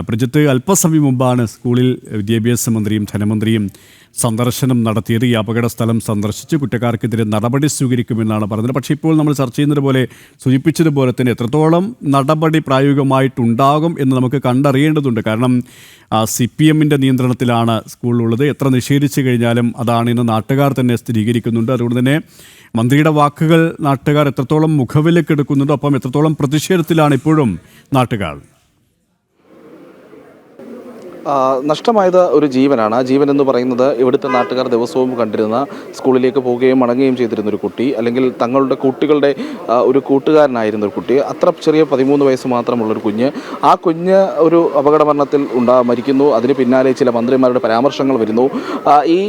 പ്രജിത്ത്, അല്പസമയം മുമ്പാണ് സ്കൂളിൽ വിദ്യാഭ്യാസ മന്ത്രിയും ധനമന്ത്രിയും സന്ദർശനം നടത്തിയത്. ഈ അപകട സ്ഥലം സന്ദർശിച്ച് കുറ്റക്കാർക്കെതിരെ നടപടി സ്വീകരിക്കുമെന്നാണ് പറഞ്ഞത്. പക്ഷേ ഇപ്പോൾ നമ്മൾ ചർച്ച ചെയ്യുന്നത് പോലെ, സൂചിപ്പിച്ചതുപോലെ തന്നെ എത്രത്തോളം നടപടി പ്രായോഗികമായിട്ടുണ്ടാകും എന്ന് നമുക്ക് കണ്ടറിയേണ്ടതുണ്ട്. കാരണം CPM-ന്റെ നിയന്ത്രണത്തിലാണ് സ്കൂളിലുള്ളത്. എത്ര നിഷേധിച്ചു കഴിഞ്ഞാലും അതാണ് ഇന്ന് നാട്ടുകാർ തന്നെ സ്ഥിരീകരിക്കുന്നുണ്ട്. അതുകൊണ്ട് തന്നെ മന്ത്രിയുടെ വാക്കുകൾ നാട്ടുകാർ എത്രത്തോളം മുഖവിലക്കെടുക്കുന്നുണ്ടോ, അപ്പം എത്രത്തോളം പ്രതിഷേധത്തിലാണ് ഇപ്പോഴും നാട്ടുകാർ. നഷ്ടമായത് ഒരു ജീവനാണ്. ആ ജീവൻ എന്ന് പറയുന്നത് ഇവിടുത്തെ നാട്ടുകാർ ദിവസവും കണ്ടിരുന്ന, സ്കൂളിലേക്ക് പോവുകയും മടങ്ങുകയും ചെയ്തിരുന്നൊരു കുട്ടി, അല്ലെങ്കിൽ തങ്ങളുടെ കുട്ടികളുടെ ഒരു കൂട്ടുകാരനായിരുന്ന ഒരു കുട്ടി. അത്ര ചെറിയ 13 വയസ്സ് മാത്രമുള്ളൊരു കുഞ്ഞ്. ആ കുഞ്ഞ് ഒരു അപകട മരണത്തിൽ മരിക്കുന്നു. അതിന് പിന്നാലെ ചില മന്ത്രിമാരുടെ പരാമർശങ്ങൾ വരുന്നു. ഈ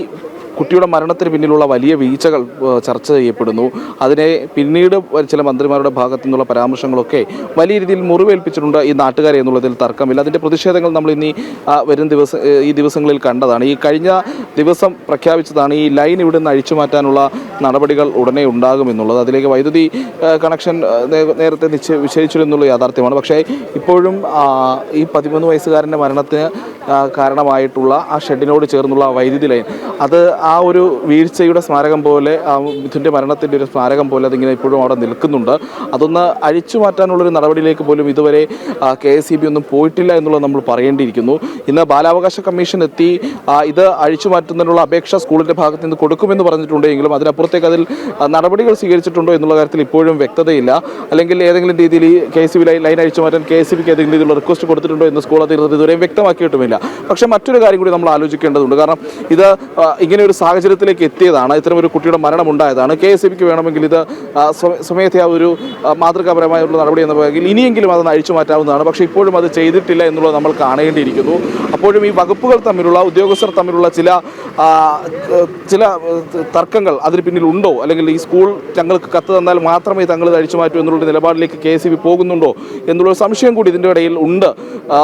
കുട്ടിയുടെ മരണത്തിന് പിന്നിലുള്ള വലിയ വീഴ്ചകൾ ചർച്ച ചെയ്യപ്പെടുന്നു. അതിനെ പിന്നീട് ചില മന്ത്രിമാരുടെ ഭാഗത്തു നിന്നുള്ള പരാമർശങ്ങളൊക്കെ വലിയ രീതിയിൽ മുറിവേൽപ്പിച്ചിട്ടുണ്ട് ഈ നാട്ടുകാരെ എന്നുള്ളതിൽ തർക്കമില്ല. അതിൻ്റെ പ്രതിഷേധങ്ങൾ നമ്മൾ ഇനി ഈ ദിവസങ്ങളിൽ കണ്ടതാണ്. ഈ കഴിഞ്ഞ ദിവസം പ്രഖ്യാപിച്ചതാണ് ഈ ലൈൻ ഇവിടെ നിന്ന് അഴിച്ചു മാറ്റാനുള്ള നടപടികൾ ഉടനെ ഉണ്ടാകുമെന്നുള്ളത്. അതിലേക്ക് വൈദ്യുതി കണക്ഷൻ നേരത്തെ നിശ്ചയിച്ചിരുന്നുള്ള യാഥാർത്ഥ്യമാണ്. പക്ഷേ ഇപ്പോഴും ഈ 13 വയസ്സുകാരൻ്റെ മരണത്തിന് കാരണമായിട്ടുള്ള ആ ഷെഡിനോട് ചേർന്നുള്ള വൈദ്യുതി ലൈൻ, അത് ആ ഒരു വീഴ്ചയുടെ സ്മാരകം പോലെ, മിഥുൻ്റെ മരണത്തിൻ്റെ ഒരു സ്മാരകം പോലെ അതിങ്ങനെ ഇപ്പോഴും അവിടെ നിൽക്കുന്നുണ്ട്. അതൊന്ന് അഴിച്ചു മാറ്റാനുള്ളൊരു നടപടിയിലേക്ക് പോലും ഇതുവരെ KSEB ഒന്നും പോയിട്ടില്ല എന്നുള്ളത് നമ്മൾ പറയേണ്ടിയിരിക്കുന്നു. ഇന്ന് ബാലാവകാശ കമ്മീഷൻ എത്തി ഇത് അഴിച്ചു മാറ്റുന്നതിനുള്ള അപേക്ഷ സ്കൂളിൻ്റെ ഭാഗത്ത് നിന്ന് കൊടുക്കുമെന്ന് പറഞ്ഞിട്ടുണ്ടെങ്കിലും അതിനപ്പുറത്തേക്ക് അതിൽ നടപടികൾ സ്വീകരിച്ചിട്ടുണ്ടോ എന്നുള്ള കാര്യത്തിൽ ഇപ്പോഴും വ്യക്തതയില്ല. അല്ലെങ്കിൽ ഏതെങ്കിലും രീതിയിൽ ഈ KSEB ലൈൻ അഴിച്ചു മാറ്റാൻ KSEBക്ക് ഏതെങ്കിലും രീതിയിലുള്ള റിക്വസ്റ്റ് കൊടുത്തിട്ടുണ്ടോ എന്ന് സ്കൂൾ അധികൃതർ ഇതുവരെയും വ്യക്തമാക്കിയിട്ടുമില്ല. പക്ഷേ മറ്റൊരു കാര്യം കൂടി നമ്മൾ ആലോചിക്കേണ്ടതുണ്ട്. കാരണം ഇത് ഇങ്ങനെ ഒരു സാഹചര്യത്തിലേക്ക് എത്തിയതാണ്, ഇത്തരം ഒരു കുട്ടിയുടെ മരണം ഉണ്ടായതാണ്. KSEBക്ക് വേണമെങ്കിൽ ഇത് സ്വമേധയാ ഒരു മാതൃകാപരമായുള്ള നടപടി എന്ന പറയുമെങ്കിൽ ഇനിയെങ്കിലും അതൊന്ന് അഴിച്ചു മാറ്റാവുന്നതാണ്. പക്ഷേ ഇപ്പോഴും അത് ചെയ്തിട്ടില്ല എന്നുള്ളത് നമ്മൾ കാണേണ്ടിയിരിക്കുന്നു. അപ്പോഴും ഈ വകുപ്പുകൾ തമ്മിലുള്ള, ഉദ്യോഗസ്ഥർ തമ്മിലുള്ള ചില തർക്കങ്ങൾ അതിന് പിന്നിലുണ്ടോ, അല്ലെങ്കിൽ ഈ സ്കൂൾ ഞങ്ങൾക്ക് കത്ത് തന്നാൽ മാത്രമേ തങ്ങൾ ഇത് അഴിച്ചു മാറ്റൂ എന്നുള്ള നിലപാടിലേക്ക് KSEB പോകുന്നുണ്ടോ എന്നുള്ള സംശയം കൂടി ഇതിൻ്റെ ഇടയിൽ ഉണ്ട്.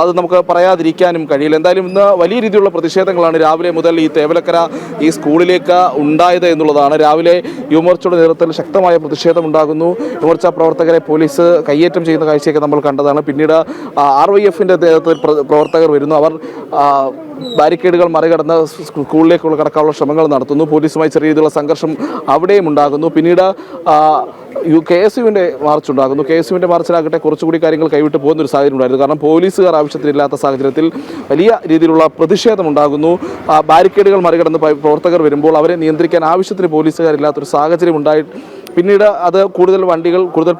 അത് നമുക്ക് പറയാതിരിക്കാനും കഴിയില്ല. എന്തായാലും ഇന്ന് വലിയ രീതിയിലുള്ള പ്രതിഷേധങ്ങളാണ് രാവിലെ മുതൽ ഈ തേവലക്കര ഈ സ്കൂളിലേക്ക് ഉണ്ടായത് എന്നുള്ളതാണ്. രാവിലെ യുവമോർച്ചയുടെ നേതൃത്വത്തിൽ ശക്തമായ പ്രതിഷേധം ഉണ്ടാകുന്നു. യുവമോർച്ച പ്രവർത്തകരെ പോലീസ് കയ്യേറ്റം ചെയ്യുന്ന കാഴ്ചയൊക്കെ നമ്മൾ കണ്ടതാണ്. പിന്നീട് RYF-ന്റെ നേതൃത്വത്തിൽ പ്രവർത്തകർ വരുന്നു. അവർ ബാരിക്കേഡുകൾ മറികടന്ന് സ്കൂളിലേക്കുള്ള കടക്കാനുള്ള ശ്രമങ്ങൾ നടത്തുന്നു. പോലീസുമായി ചെറിയ രീതിയിലുള്ള സംഘർഷം അവിടെയും ഉണ്ടാകുന്നു. പിന്നീട് KSUവിൻ്റെ മാർച്ച് ഉണ്ടാകുന്നു. KSUവിൻ്റെ മാർച്ചിലാകട്ടെ കുറച്ചുകൂടി കാര്യങ്ങൾ കൈവിട്ട് പോകുന്നൊരു സാഹചര്യം ഉണ്ടായിരുന്നു. കാരണം പോലീസുകാർ ആവശ്യത്തിനില്ലാത്ത സാഹചര്യത്തിൽ വലിയ രീതിയിലുള്ള പ്രതിഷേധം ഉണ്ടാകുന്നു. ബാരിക്കേഡുകൾ മറികടന്ന് പ്രവർത്തകർ വരുമ്പോൾ അവരെ നിയന്ത്രിക്കാൻ ആവശ്യത്തിന് പോലീസുകാരില്ലാത്തൊരു സാഹചര്യം പിന്നീട് അത് കൂടുതൽ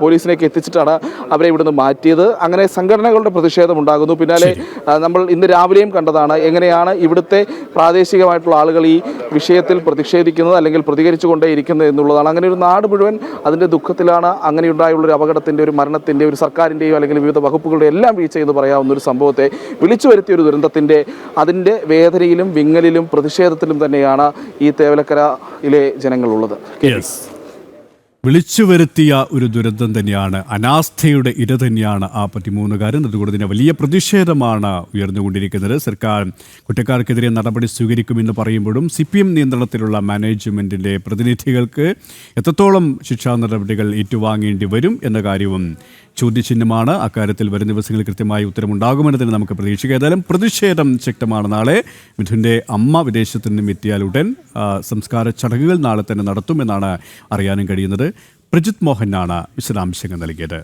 പോലീസിലേക്ക് എത്തിച്ചിട്ടാണ് അവരെ ഇവിടുന്ന് മാറ്റിയത്. അങ്ങനെ സംഘടനകളുടെ പ്രതിഷേധം ഉണ്ടാകുന്നു. പിന്നാലെ നമ്മൾ ഇന്ന് രാവിലെയും കണ്ടതാണ് എങ്ങനെയാണ് ഇവിടുത്തെ പ്രാദേശികമായിട്ടുള്ള ആളുകൾ ഈ വിഷയത്തിൽ പ്രതിഷേധിക്കുന്നത്, അല്ലെങ്കിൽ പ്രതികരിച്ചു കൊണ്ടേയിരിക്കുന്നത് എന്നുള്ളതാണ്. അങ്ങനെ ഒരു നാട് മുഴുവൻ അതിൻ്റെ ദുഃഖത്തിലാണ്. അങ്ങനെയുണ്ടായുള്ളൊരു അപകടത്തിൻ്റെ, ഒരു മരണത്തിൻ്റെ, ഒരു സർക്കാരിൻ്റെയോ അല്ലെങ്കിൽ വിവിധ വകുപ്പുകളുടെ എല്ലാം വീഴ്ച എന്ന് പറയാവുന്ന ഒരു സംഭവത്തെ വിളിച്ചു വരുത്തിയ ഒരു ദുരന്തത്തിൻ്റെ അതിൻ്റെ വേദനയിലും വിങ്ങലിലും പ്രതിഷേധത്തിലും തന്നെയാണ് ഈ തേവലക്കരയിലെ ജനങ്ങളുള്ളത്. വിളിച്ചു വരുത്തിയ ഒരു ദുരന്തം തന്നെയാണ്, അനാസ്ഥയുടെ ഇര തന്നെയാണ് ആ 13കാരൻ. അതുകൊണ്ട് തന്നെ വലിയ പ്രതിഷേധമാണ് ഉയർന്നുകൊണ്ടിരിക്കുന്നത്. സർക്കാർ കുറ്റക്കാർക്കെതിരെ നടപടി സ്വീകരിക്കുമെന്ന് പറയുമ്പോഴും CPM നിയന്ത്രണത്തിലുള്ള മാനേജ്മെൻറ്റിൻ്റെ പ്രതിനിധികൾക്ക് എത്രത്തോളം ശിക്ഷാ നടപടികൾ ഏറ്റുവാങ്ങേണ്ടി വരും എന്ന കാര്യവും ചോദ്യചിഹ്നമാണ്. അക്കാര്യത്തിൽ വരും ദിവസങ്ങളിൽ കൃത്യമായി ഉത്തരമുണ്ടാകുമെന്ന് തന്നെ നമുക്ക് പ്രതീക്ഷിക്കാം. ഏതായാലും പ്രതിഷേധം ശക്തമാണ്. നാളെ മിഥുൻ്റെ അമ്മ വിദേശത്ത് നിന്നും എത്തിയാൽ ഉടൻ സംസ്കാര ചടങ്ങുകൾ നാളെ തന്നെ നടത്തുമെന്നാണ് അറിയാനും കഴിയുന്നത്. പ്രജിത് മോഹനാണ് വിശദാംശങ്ങൾ നൽകിയത്.